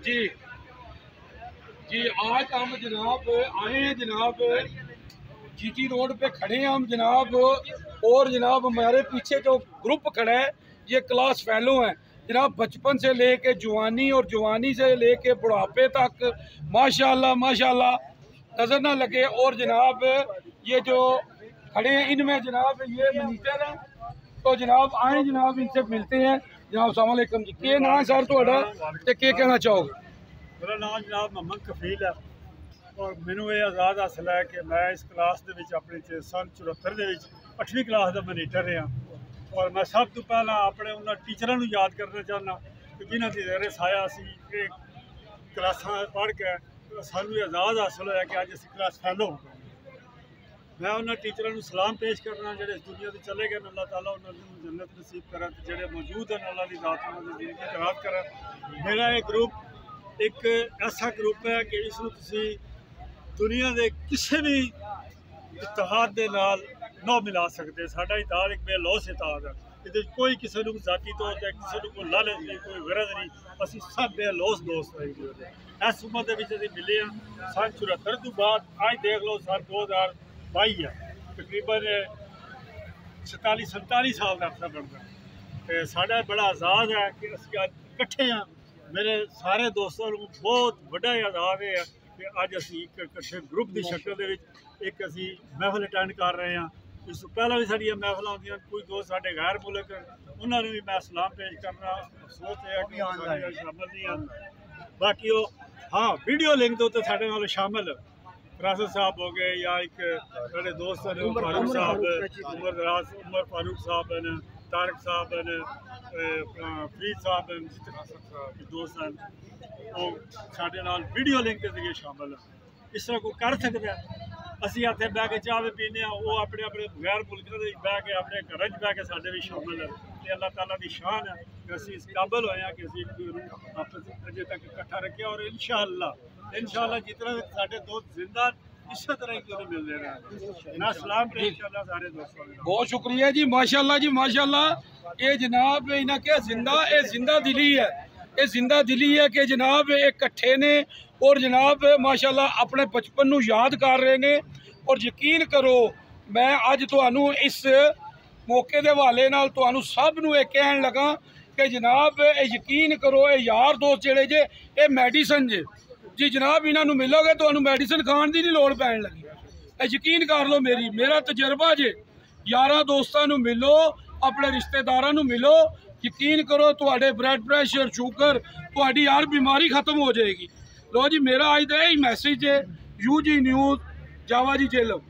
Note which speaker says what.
Speaker 1: जी जी, आज हम जनाब आए हैं जनाब जीटी रोड पे खड़े हैं हम जनाब। और जनाब हमारे पीछे जो ग्रुप खड़ा है ये क्लास फेलो हैं जनाब, बचपन से लेके जवानी और जवानी से लेके बुढ़ापे तक माशाल्लाह माशाल्लाह नज़र ना लगे। और जनाब ये जो खड़े हैं इनमें जनाब ये मनीटर हैं, तो जनाब आए जनाब इनसे मिलते हैं। जनाब अस्सलाम वालेकुम जी, क्या नाम सर तुहाडा ते क्या कहना चाहोगे?
Speaker 2: मेरा नाम जनाब मोहम्मद कफील है और मैनू ये आज़ाद हासिल है कि मैं इस क्लास के अपने सन 74 के 8वीं क्लास का मनीटर रहा। और मैं सब तो पहला अपने उन्होंने टीचरों को याद करना चाहना कि जिन्हों की जेरे साया असी क्लासा पढ़ के सानू आज़ाद हासिल होया कि अज असी क्लास फैलो हो गए। मैं उन्होंने टीचरों को सलाम पेश करना जो इस दुनिया से चले गए, अल्लाह ताला उन्होंने जन्नत नसीब करे, जोड़े मौजूद हैं अल्लाह की ज़ात उन्होंने जिंदगी खराब करे। मेरा ये ग्रुप एक ऐसा ग्रुप है कि इसनूं तुसीं दुनिया के किसी भी इतिहाद के नाल ना मिला सकते। साडा इतिहाद एक बेलौस इतिहाद है, ये कोई किसी को जाती तौर पर किसी को कोई लालच नहीं, कोई गरज नहीं, असी सब बेलौस दोस्त हैं। इस उम्र के मिले हैं सन 74 तो बाद अज देख लो सन 2022 है, तकरीबन 47 साल का अरसा बनता है। तो साढ़ा बड़ा आज़ाद है कि असी अज इकट्ठे हैं। मेरे सारे दोस्तों को बहुत बड़ा आज़ाद है कि अज असी इकट्ठे ग्रुप की शक्ल एक असी महफिल अटेंड कर रहे हैं। इस पहला भी साड़ियाँ महफिल होंदियां, कोई दोस्त साढ़े गैर मुल्क उन्होंने भी मैं सलाम पेश करना अफसोस है कि शामिल नहीं हैं। बाकी वो हाँ वीडियो लिंक तो साढ़े नाल शामिल रासद साहब हो गए या एक साढ़े दोस्त फारूक साहब उमर फारूक साहब हैं, तारक साहब हैं, फरीद साहब हैं, दोस्त हैं, वो साढ़े नाल वीडियो लिंक के जरिए शामिल हैं। इस तरह कोई कर सकता है। असी इतने बह के चाह भी पीने, वो अपने अपने गैर मुल्कों के बह के अपने घर च बह के साढ़े भी शामिल है। ये अल्लाह ताला की शान है कि असी इस काबिल होए हैं कि असी आपस अजे तक इकट्ठा रखे। और इंशाअल्लाह जितना साढ़े दोस्त जिंदा इस तरह ही क्यों मिल रहे हैं ना। सलाम इंशाअल्लाह सारे दोस्तों को
Speaker 1: बहुत शुक्रिया जी, माशाल्लाह जी माशाल्लाह। ये जनाब इन्हें क्या जिंदा दिली है, ये जिंदा दिली है कि जनाब इकट्ठे ने और जनाब माशाल्लाह अपने बचपन नूं याद कर रहे ने। और यकीन करो मैं अज तुहानू इस मौके के हवाले नाल तुहानू सब नूं ये कहन लगा कि जनाब यकीन करो ये यार दोस्त जेड़े जे ये मैडिसन जे जी जनाब, इन्हों मिलोगे तो मैडिसन खाण की नहीं लोड़ पैन लगी। यकीन कर लो मेरा तजर्बा जे, यारां दोस्तां नूं मिलो, अपने रिश्तेदारां नूं मिलो, यकीन करो तुहाडे ब्लड प्रेशर शुगर तुहाडी हर बीमारी खत्म हो जाएगी। लो जी मेरा अज का यही मैसेज है। UG न्यूज़ जावा जी जेलम।